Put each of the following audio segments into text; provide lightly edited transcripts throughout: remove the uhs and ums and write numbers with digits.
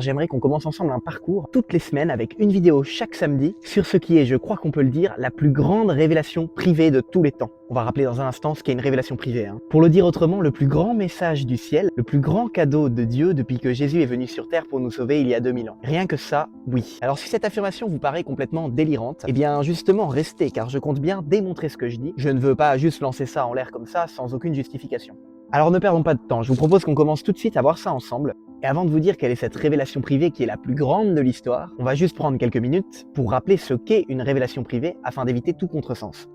J'aimerais qu'on commence ensemble un parcours toutes les semaines avec une vidéo chaque samedi sur ce qui est, je crois qu'on peut le dire, la plus grande révélation privée de tous les temps. On va rappeler dans un instant ce qu'est une révélation privée. Pour le dire autrement, le plus grand message du ciel, le plus grand cadeau de Dieu depuis que Jésus est venu sur terre pour nous sauver il y a 2000 ans. Rien que ça, oui. Alors si cette affirmation vous paraît complètement délirante, eh bien justement restez, car je compte bien démontrer ce que je dis. Je ne veux pas juste lancer ça en l'air comme ça sans aucune justification. Alors ne perdons pas de temps, je vous propose qu'on commence tout de suite à voir ça ensemble. Et avant de vous dire quelle est cette révélation privée qui est la plus grande de l'histoire, on va juste prendre quelques minutes pour rappeler ce qu'est une révélation privée afin d'éviter tout contresens.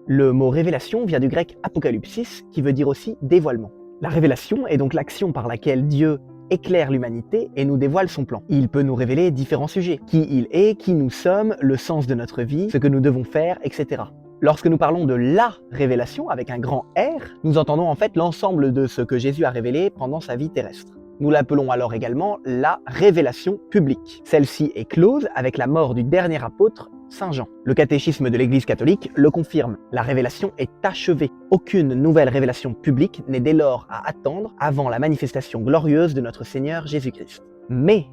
Le mot révélation vient du grec apocalypsis, qui veut dire aussi dévoilement. La révélation est donc l'action par laquelle Dieu éclaire l'humanité et nous dévoile son plan. Il peut nous révéler différents sujets, qui il est, qui nous sommes, le sens de notre vie, ce que nous devons faire, etc. Lorsque nous parlons de la révélation avec un grand R, nous entendons en fait l'ensemble de ce que Jésus a révélé pendant sa vie terrestre. Nous l'appelons alors également la révélation publique. Celle-ci est close avec la mort du dernier apôtre, Saint Jean. Le catéchisme de l'Église catholique le confirme. La révélation est achevée. Aucune nouvelle révélation publique n'est dès lors à attendre avant la manifestation glorieuse de notre Seigneur Jésus-Christ. Mais,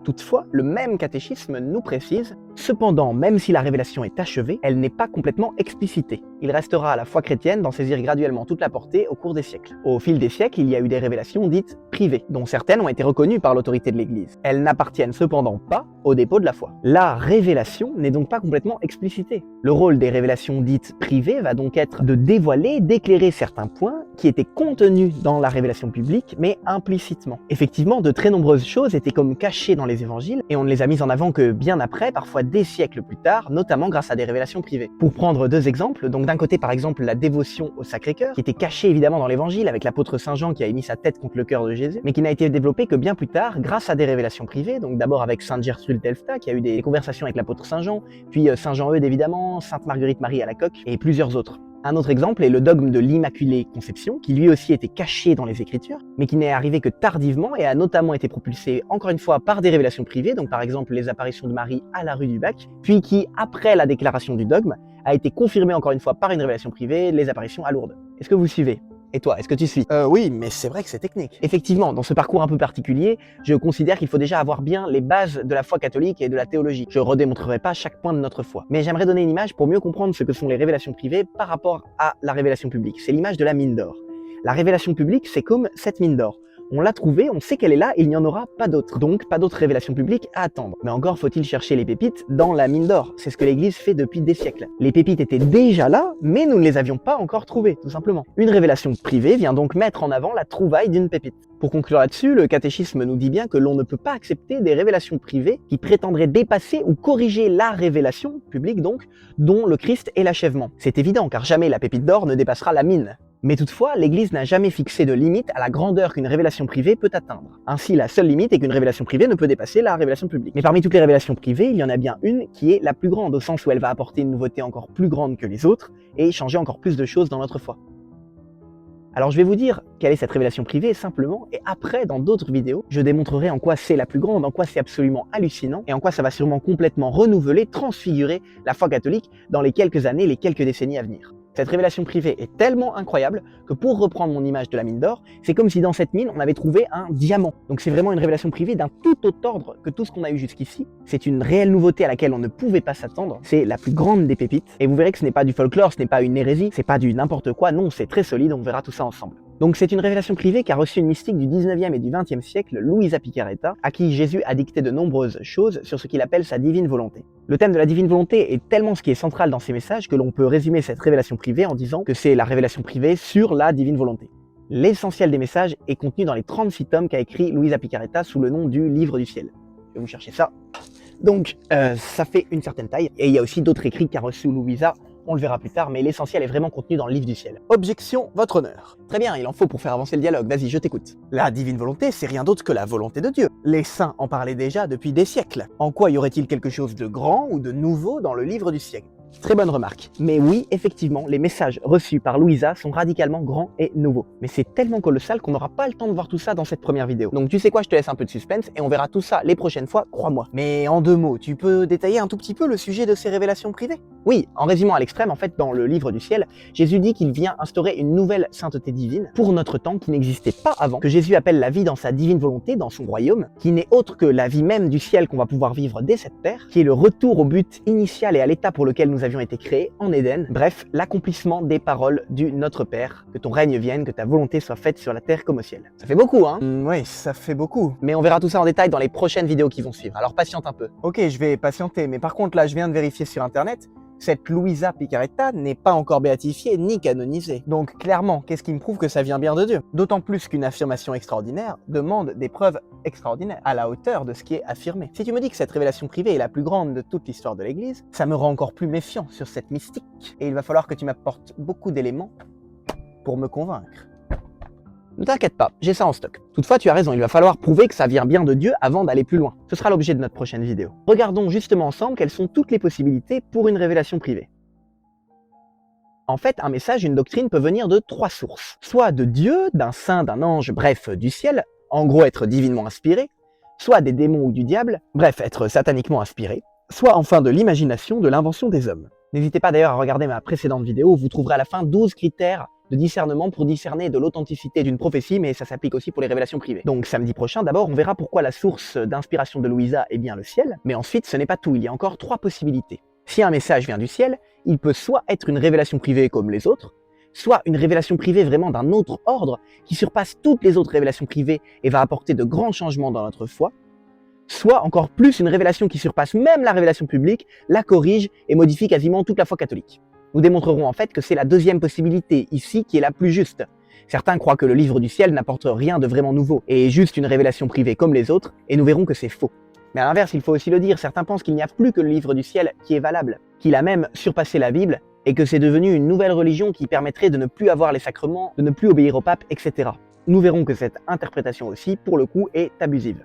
toutefois, le même catéchisme nous précise, cependant, même si la révélation est achevée, elle n'est pas complètement explicitée. Il restera à la foi chrétienne d'en saisir graduellement toute la portée au cours des siècles. Au fil des siècles, il y a eu des révélations dites privées, dont certaines ont été reconnues par l'autorité de l'Église. Elles n'appartiennent cependant pas au dépôt de la foi. La révélation n'est donc pas complètement explicitée. Le rôle des révélations dites privées va donc être de dévoiler, d'éclairer certains points qui étaient contenus dans la révélation publique, mais implicitement. Effectivement, de très nombreuses choses étaient comme cachées dans les évangiles, et on ne les a mises en avant que bien après, parfois des siècles plus tard, notamment grâce à des révélations privées. Pour prendre deux exemples, donc d'un côté par exemple la dévotion au Sacré-Cœur, qui était cachée évidemment dans l'évangile avec l'apôtre Saint Jean qui a mis sa tête contre le cœur de Jésus, mais qui n'a été développée que bien plus tard grâce à des révélations privées, donc d'abord avec Sainte Gertrude d'Elfta qui a eu des conversations avec l'apôtre Saint Jean, puis Saint Jean-Eudes évidemment, Sainte Marguerite Marie à la Coque, et plusieurs autres. Un autre exemple est le dogme de l'Immaculée Conception, qui lui aussi était caché dans les Écritures, mais qui n'est arrivé que tardivement et a notamment été propulsé encore une fois par des révélations privées, donc par exemple les apparitions de Marie à la rue du Bac, puis qui, après la déclaration du dogme, a été confirmé encore une fois par une révélation privée, les apparitions à Lourdes. Est-ce que vous suivez ? Et toi, est-ce que tu suis ? Oui, mais c'est vrai que c'est technique. Effectivement, dans ce parcours un peu particulier, je considère qu'il faut déjà avoir bien les bases de la foi catholique et de la théologie. Je redémontrerai pas chaque point de notre foi. Mais j'aimerais donner une image pour mieux comprendre ce que sont les révélations privées par rapport à la révélation publique. C'est l'image de la mine d'or. La révélation publique, c'est comme cette mine d'or. On l'a trouvée, on sait qu'elle est là et il n'y en aura pas d'autres. Donc, pas d'autres révélations publiques à attendre. Mais encore faut-il chercher les pépites dans la mine d'or. C'est ce que l'Église fait depuis des siècles. Les pépites étaient déjà là, mais nous ne les avions pas encore trouvées, tout simplement. Une révélation privée vient donc mettre en avant la trouvaille d'une pépite. Pour conclure là-dessus, le catéchisme nous dit bien que l'on ne peut pas accepter des révélations privées qui prétendraient dépasser ou corriger la révélation, publique donc, dont le Christ est l'achèvement. C'est évident, car jamais la pépite d'or ne dépassera la mine. Mais toutefois, l'Église n'a jamais fixé de limite à la grandeur qu'une révélation privée peut atteindre. Ainsi, la seule limite est qu'une révélation privée ne peut dépasser la révélation publique. Mais parmi toutes les révélations privées, il y en a bien une qui est la plus grande, au sens où elle va apporter une nouveauté encore plus grande que les autres et changer encore plus de choses dans notre foi. Alors je vais vous dire quelle est cette révélation privée simplement, et après, dans d'autres vidéos, je démontrerai en quoi c'est la plus grande, en quoi c'est absolument hallucinant, et en quoi ça va sûrement complètement renouveler, transfigurer la foi catholique dans les quelques années, les quelques décennies à venir. Cette révélation privée est tellement incroyable que pour reprendre mon image de la mine d'or, c'est comme si dans cette mine on avait trouvé un diamant. Donc c'est vraiment une révélation privée d'un tout autre ordre que tout ce qu'on a eu jusqu'ici. C'est une réelle nouveauté à laquelle on ne pouvait pas s'attendre. C'est la plus grande des pépites. Et vous verrez que ce n'est pas du folklore, ce n'est pas une hérésie, c'est pas du n'importe quoi, non, c'est très solide, on verra tout ça ensemble. Donc c'est une révélation privée qu'a reçue une mystique du 19e et du 20e siècle, Luisa Piccarreta, à qui Jésus a dicté de nombreuses choses sur ce qu'il appelle sa divine volonté. Le thème de la divine volonté est tellement ce qui est central dans ces messages que l'on peut résumer cette révélation privée en disant que c'est la révélation privée sur la divine volonté. L'essentiel des messages est contenu dans les 36 tomes qu'a écrit Luisa Piccareta sous le nom du Livre du Ciel. Je vais vous chercher ça. Donc ça fait une certaine taille, et il y a aussi d'autres écrits qu'a reçus Luisa. On le verra plus tard, mais l'essentiel est vraiment contenu dans le Livre du Ciel. Objection, votre honneur. Très bien, il en faut pour faire avancer le dialogue, vas-y, je t'écoute. La divine volonté, c'est rien d'autre que la volonté de Dieu. Les saints en parlaient déjà depuis des siècles. En quoi y aurait-il quelque chose de grand ou de nouveau dans le Livre du Ciel ? Très bonne remarque. Mais oui, effectivement, les messages reçus par Luisa sont radicalement grands et nouveaux. Mais c'est tellement colossal qu'on n'aura pas le temps de voir tout ça dans cette première vidéo. Donc tu sais quoi, je te laisse un peu de suspense et on verra tout ça les prochaines fois, crois-moi. Mais en deux mots, tu peux détailler un tout petit peu le sujet de ces révélations privées ? Oui, en résumant à l'extrême, en fait, dans le livre du ciel, Jésus dit qu'il vient instaurer une nouvelle sainteté divine pour notre temps qui n'existait pas avant, que Jésus appelle la vie dans sa divine volonté, dans son royaume, qui n'est autre que la vie même du ciel qu'on va pouvoir vivre dès cette terre, qui est le retour au but initial et à l'état pour lequel nous avions été créés, en Éden, bref, l'accomplissement des paroles du Notre Père, que ton règne vienne, que ta volonté soit faite sur la terre comme au ciel. Ça fait beaucoup, hein? Oui, ça fait beaucoup. Mais on verra tout ça en détail dans les prochaines vidéos qui vont suivre, alors patiente un peu. Ok, je vais patienter, mais par contre là, je viens de vérifier sur internet, cette Luisa Picaretta n'est pas encore béatifiée ni canonisée. Donc clairement, qu'est-ce qui me prouve que ça vient bien de Dieu? D'autant plus qu'une affirmation extraordinaire demande des preuves extraordinaires, à la hauteur de ce qui est affirmé. Si tu me dis que cette révélation privée est la plus grande de toute l'histoire de l'Église, ça me rend encore plus méfiant sur cette mystique. Et il va falloir que tu m'apportes beaucoup d'éléments pour me convaincre. Ne t'inquiète pas, j'ai ça en stock. Toutefois, tu as raison, il va falloir prouver que ça vient bien de Dieu avant d'aller plus loin. Ce sera l'objet de notre prochaine vidéo. Regardons justement ensemble quelles sont toutes les possibilités pour une révélation privée. En fait, un message, une doctrine peut venir de 3 sources. Soit de Dieu, d'un saint, d'un ange, bref, du ciel, en gros être divinement inspiré, soit des démons ou du diable, bref, être sataniquement inspiré, soit enfin de l'imagination, de l'invention des hommes. N'hésitez pas d'ailleurs à regarder ma précédente vidéo où vous trouverez à la fin 12 critères de discernement pour discerner de l'authenticité d'une prophétie, mais ça s'applique aussi pour les révélations privées. Donc samedi prochain, d'abord, on verra pourquoi la source d'inspiration de Luisa est bien le ciel, mais ensuite, ce n'est pas tout, il y a encore 3 possibilités. Si un message vient du ciel, il peut soit être une révélation privée comme les autres, soit une révélation privée vraiment d'un autre ordre qui surpasse toutes les autres révélations privées et va apporter de grands changements dans notre foi, soit encore plus une révélation qui surpasse même la révélation publique, la corrige et modifie quasiment toute la foi catholique. Nous démontrerons en fait que c'est la deuxième possibilité ici qui est la plus juste. Certains croient que le livre du ciel n'apporte rien de vraiment nouveau et est juste une révélation privée comme les autres, et nous verrons que c'est faux. Mais à l'inverse, il faut aussi le dire, certains pensent qu'il n'y a plus que le livre du ciel qui est valable, qu'il a même surpassé la Bible, et que c'est devenu une nouvelle religion qui permettrait de ne plus avoir les sacrements, de ne plus obéir au pape, etc. Nous verrons que cette interprétation aussi, pour le coup, est abusive.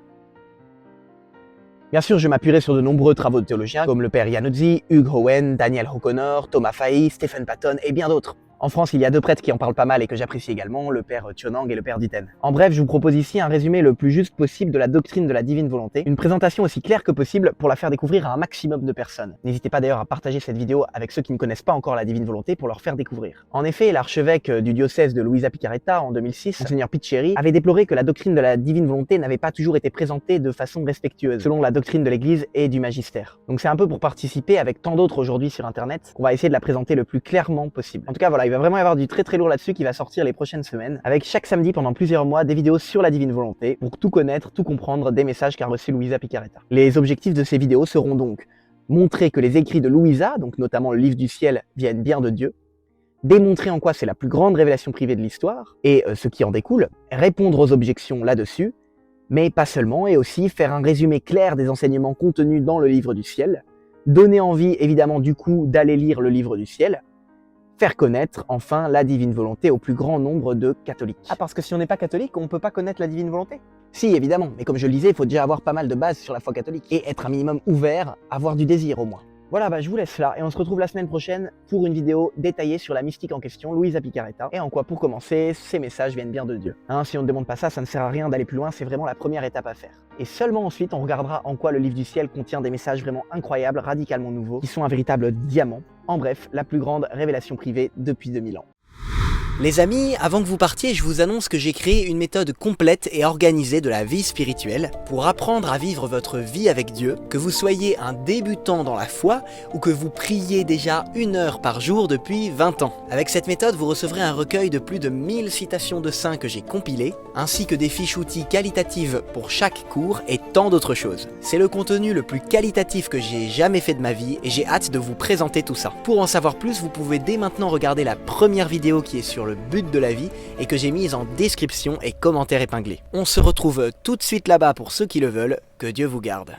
Bien sûr, je m'appuierai sur de nombreux travaux de théologiens comme le père Iannuzzi, Hugh Owen, Daniel O'Connor, Thomas Fahy, Stephen Patton et bien d'autres. En France, il y a 2 prêtres qui en parlent pas mal et que j'apprécie également, le père Thionang et le père Ditten. En bref, je vous propose ici un résumé le plus juste possible de la doctrine de la divine volonté, une présentation aussi claire que possible pour la faire découvrir à un maximum de personnes. N'hésitez pas d'ailleurs à partager cette vidéo avec ceux qui ne connaissent pas encore la divine volonté pour leur faire découvrir. En effet, l'archevêque du diocèse de Luisa Picaretta en 2006, Monseigneur Picheri, avait déploré que la doctrine de la divine volonté n'avait pas toujours été présentée de façon respectueuse, selon la doctrine de l'Église et du magistère. Donc c'est un peu pour participer avec tant d'autres aujourd'hui sur internet qu'on va essayer de la présenter le plus clairement possible. En tout cas voilà, il va vraiment y avoir du très lourd là-dessus qui va sortir les prochaines semaines, avec chaque samedi pendant plusieurs mois des vidéos sur la divine volonté, pour tout connaître, tout comprendre des messages qu'a reçus Luisa Picaretta. Les objectifs de ces vidéos seront donc montrer que les écrits de Luisa, donc notamment le livre du ciel, viennent bien de Dieu, démontrer en quoi c'est la plus grande révélation privée de l'histoire, et ce qui en découle, répondre aux objections là-dessus, mais pas seulement, et aussi faire un résumé clair des enseignements contenus dans le livre du ciel, donner envie évidemment du coup d'aller lire le livre du ciel, faire connaître enfin la divine volonté au plus grand nombre de catholiques. Ah, parce que si on n'est pas catholique, on peut pas connaître la divine volonté? Si, évidemment, mais comme je le disais, il faut déjà avoir pas mal de bases sur la foi catholique, et être un minimum ouvert, avoir du désir au moins. Voilà, je vous laisse là, et on se retrouve la semaine prochaine pour une vidéo détaillée sur la mystique en question, Luisa Picaretta, et en quoi, pour commencer, ces messages viennent bien de Dieu. Si on ne demande pas ça, ça ne sert à rien d'aller plus loin, c'est vraiment la première étape à faire. Et seulement ensuite, on regardera en quoi le livre du ciel contient des messages vraiment incroyables, radicalement nouveaux, qui sont un véritable diamant. En bref, la plus grande révélation privée depuis 2000 ans. Les amis, avant que vous partiez, je vous annonce que j'ai créé une méthode complète et organisée de la vie spirituelle pour apprendre à vivre votre vie avec Dieu, que vous soyez un débutant dans la foi ou que vous priez déjà 1 heure par jour depuis 20 ans. Avec cette méthode, vous recevrez un recueil de plus de 1000 citations de saints que j'ai compilées, ainsi que des fiches outils qualitatives pour chaque cours et tant d'autres choses. C'est le contenu le plus qualitatif que j'ai jamais fait de ma vie et j'ai hâte de vous présenter tout ça. Pour en savoir plus, vous pouvez dès maintenant regarder la première vidéo qui est sur le but de la vie et que j'ai mise en description et commentaires épinglés. On se retrouve tout de suite là-bas pour ceux qui le veulent, que Dieu vous garde.